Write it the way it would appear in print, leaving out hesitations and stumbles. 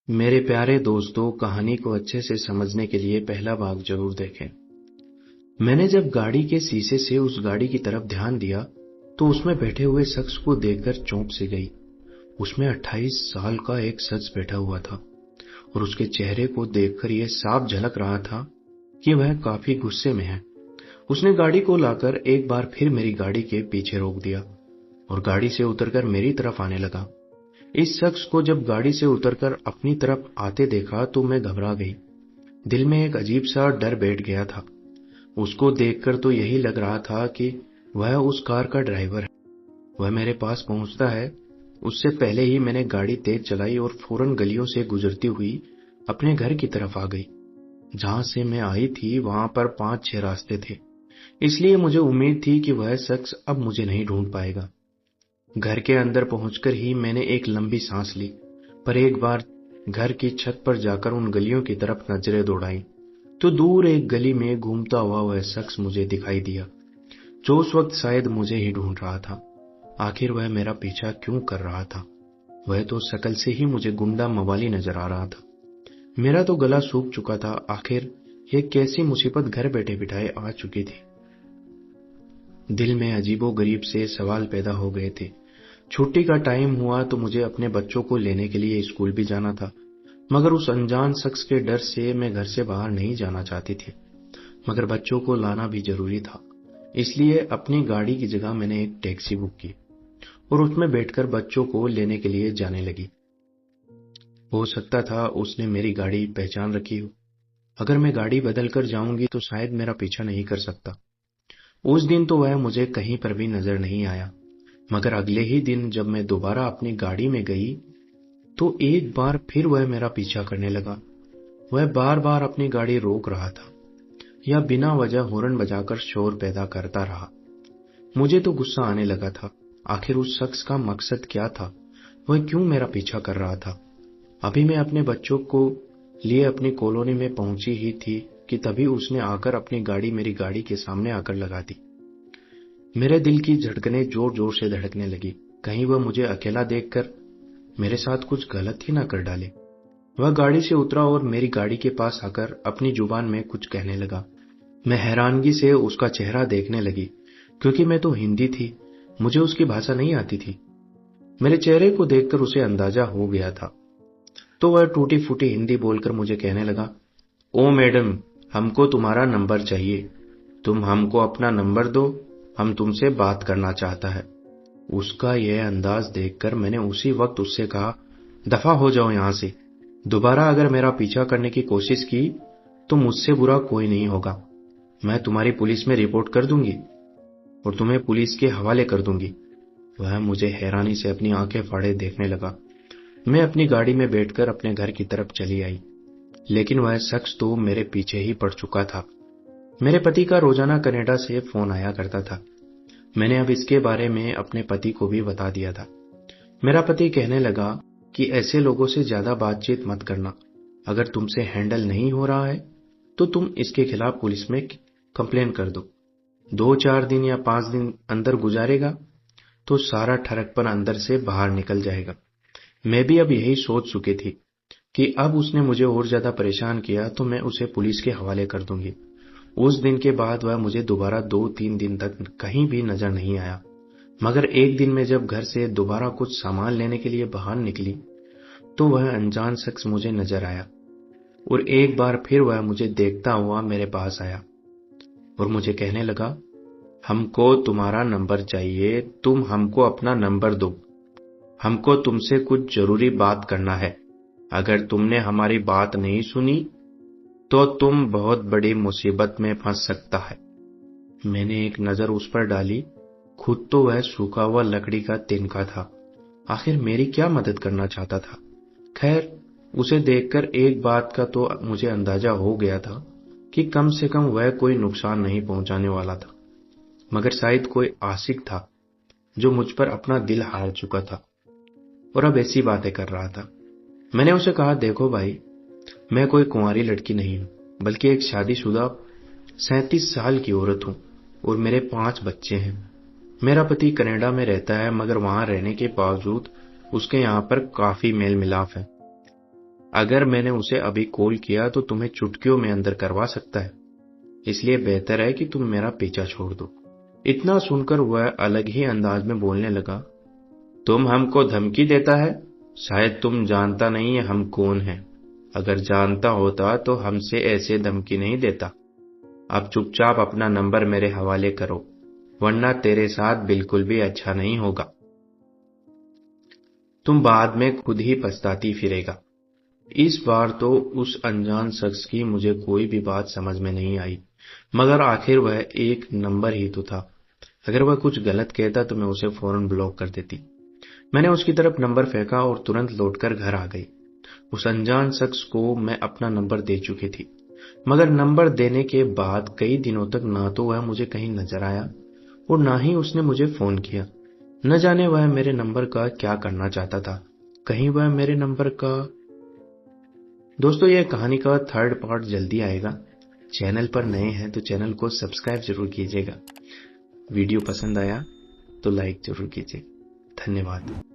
मेरे प्यारे दोस्तों, कहानी को अच्छे से समझने के लिए पहला भाग जरूर देखें। मैंने जब गाड़ी के शीशे से उस गाड़ी की तरफ ध्यान दिया तो उसमें बैठे हुए शख्स को देखकर चौंक सी गई। उसमें 28 साल का एक शख्स बैठा हुआ था और उसके चेहरे को देखकर यह साफ झलक रहा था कि वह काफी गुस्से में है। उसने गाड़ी को लाकर एक बार फिर मेरी गाड़ी के पीछे रोक दिया और गाड़ी से उतरकर मेरी तरफ आने लगा। इस शख्स को जब गाड़ी से उतरकर अपनी तरफ आते देखा तो मैं घबरा गई। दिल में एक अजीब सा डर बैठ गया था। उसको देखकर तो यही लग रहा था कि वह उस कार का ड्राइवर है। वह मेरे पास पहुंचता है उससे पहले ही मैंने गाड़ी तेज चलाई और फौरन गलियों से गुजरती हुई अपने घर की तरफ आ गई। जहां से मैं आई थी वहां पर 5-6 रास्ते थे, इसलिए मुझे उम्मीद थी कि वह शख्स अब मुझे नहीं ढूंढ पाएगा। घर के अंदर पहुंचकर ही मैंने एक लंबी सांस ली, पर एक बार घर की छत पर जाकर उन गलियों की तरफ नजरें दौड़ाई तो दूर एक गली में घूमता हुआ वह शख्स मुझे दिखाई दिया, जो उस वक्त शायद मुझे ही ढूंढ रहा था। आखिर वह मेरा पीछा क्यों कर रहा था? वह तो शक्ल से ही मुझे गुंडा मवाली नजर आ रहा था। मेरा तो गला सूख चुका था। आखिर ये कैसी मुसीबत घर बैठे बिठाए आ चुकी थी। दिल में अजीबोगरीब से सवाल पैदा हो गए थे। छुट्टी का टाइम हुआ तो मुझे अपने बच्चों को लेने के लिए स्कूल भी जाना था, मगर उस अनजान शख्स के डर से मैं घर से बाहर नहीं जाना चाहती थी। मगर बच्चों को लाना भी जरूरी था, इसलिए अपनी गाड़ी की जगह मैंने एक टैक्सी बुक की और उसमें बैठकर बच्चों को लेने के लिए जाने लगी। हो सकता था उसने मेरी गाड़ी पहचान रखी हो। अगर मैं गाड़ी बदल कर जाऊंगी तो शायद मेरा पीछा नहीं कर सकता। उस दिन तो वह मुझे कहीं पर भी नजर नहीं आया, मगर अगले ही दिन जब मैं दोबारा अपनी गाड़ी में गई तो एक बार फिर वह मेरा पीछा करने लगा। वह बार बार अपनी गाड़ी रोक रहा था या बिना वजह हॉर्न बजाकर शोर पैदा करता रहा। मुझे तो गुस्सा आने लगा था। आखिर उस शख्स का मकसद क्या था? वह क्यों मेरा पीछा कर रहा था? अभी मैं अपने बच्चों को लिए अपनी कॉलोनी में पहुंची ही थी कि तभी उसने आकर अपनी गाड़ी मेरी गाड़ी के सामने आकर लगा दी। मेरे दिल की धड़कनें जोर जोर से धड़कने लगी। कहीं वह मुझे अकेला देखकर मेरे साथ कुछ गलत ही ना कर डाले। वह गाड़ी से उतरा और मेरी गाड़ी के पास आकर अपनी जुबान में कुछ कहने लगा। मैं हैरानगी से उसका चेहरा देखने लगी, क्योंकि मैं तो हिंदी थी, मुझे उसकी भाषा नहीं आती थी। मेरे चेहरे को देखकर उसे अंदाजा हो गया था, तो वह टूटी फूटी हिंदी बोलकर मुझे कहने लगा, ओ मैडम, हमको तुम्हारा नंबर चाहिए। तुम हमको अपना नंबर दो, हम तुमसे बात करना चाहता है। उसका यह अंदाज देखकर मैंने उसी वक्त उससे कहा, दफा हो जाओ यहां से। दोबारा अगर मेरा पीछा करने की कोशिश की तो मुझसे बुरा कोई नहीं होगा। मैं तुम्हारी पुलिस में रिपोर्ट कर दूंगी और तुम्हें पुलिस के हवाले कर दूंगी। वह मुझे हैरानी से अपनी आंखें फाड़े देखने लगा। मैं अपनी गाड़ी में बैठकर अपने घर की तरफ चली आई, लेकिन वह शख्स तो मेरे पीछे ही पड़ चुका था। मेरे पति का रोजाना कनाडा से फोन आया करता था। मैंने अब इसके बारे में अपने पति को भी बता दिया था। मेरा पति कहने लगा कि ऐसे लोगों से ज्यादा बातचीत मत करना। अगर तुमसे हैंडल नहीं हो रहा है तो तुम इसके खिलाफ पुलिस में कंप्लेन कर दो। 2-4 दिन या 5 दिन अंदर गुजारेगा तो सारा ठरकपन अंदर से बाहर निकल जाएगा। मैं भी अब यही सोच चुकी थी कि अब उसने मुझे और ज्यादा परेशान किया तो मैं उसे पुलिस के हवाले कर दूंगी। उस दिन के बाद वह मुझे दोबारा 2-3 दिन तक कहीं भी नजर नहीं आया। मगर एक दिन मैं जब घर से दोबारा कुछ सामान लेने के लिए बाहर निकली तो वह अनजान शख्स मुझे नजर आया और एक बार फिर वह मुझे देखता हुआ मेरे पास आया और मुझे कहने लगा, हमको तुम्हारा नंबर चाहिए, तुम हमको अपना नंबर दो। हमको तुमसे कुछ जरूरी बात करना है। अगर तुमने हमारी बात नहीं सुनी तो तुम बहुत बड़ी मुसीबत में फंस सकता है। मैंने एक नजर उस पर डाली। खुद तो वह सूखा हुआ लकड़ी का तिनका था। आखिर मेरी क्या मदद करना चाहता था? खैर, उसे देखकर एक बात का तो मुझे अंदाजा हो गया था कि कम से कम वह कोई नुकसान नहीं पहुंचाने वाला था, मगर शायद कोई आशिक था जो मुझ पर अपना दिल हार चुका था और अब ऐसी बातें कर रहा था। मैंने उसे कहा, देखो भाई, मैं कोई कुंवारी लड़की नहीं हूं, बल्कि एक शादीशुदा 37 साल की औरत हूं और मेरे 5 बच्चे हैं। मेरा पति कनाडा में रहता है, मगर वहां रहने के बावजूद उसके यहाँ पर काफी मेल मिलाप है। अगर मैंने उसे अभी कॉल किया तो तुम्हें चुटकियों में अंदर करवा सकता है, इसलिए बेहतर है कि तुम मेरा पीछा छोड़ दो। इतना सुनकर वह अलग ही अंदाज में बोलने लगा, तुम हमको धमकी देता है? शायद तुम जानता नहीं है हम कौन हैं। अगर जानता होता तो हमसे ऐसे धमकी नहीं देता। अब चुपचाप अपना नंबर मेरे हवाले करो, वरना तेरे साथ बिल्कुल भी अच्छा नहीं होगा। तुम बाद में खुद ही पछताती फिरेगा। इस बार तो उस अनजान शख्स की मुझे कोई भी बात समझ में नहीं आई, मगर आखिर वह एक नंबर ही तो था। अगर वह कुछ गलत कहता तो मैं उसे फौरन ब्लॉक कर देती। मैंने उसकी तरफ नंबर फेंका और तुरंत लौटकर घर आ गई। उस अनजान शख्स को मैं अपना नंबर दे चुकी थी, मगर नंबर देने के बाद कई दिनों तक ना तो वह मुझे कहीं नजर आया और ना ही उसने मुझे फोन किया। न जाने वह मेरे नंबर का क्या करना चाहता था। कहीं वह मेरे नंबर का। दोस्तों, यह कहानी का थर्ड पार्ट जल्दी आएगा। चैनल पर नए हैं तो चैनल को सब्सक्राइब जरूर कीजिएगा। वीडियो पसंद आया तो लाइक जरूर कीजिए। धन्यवाद।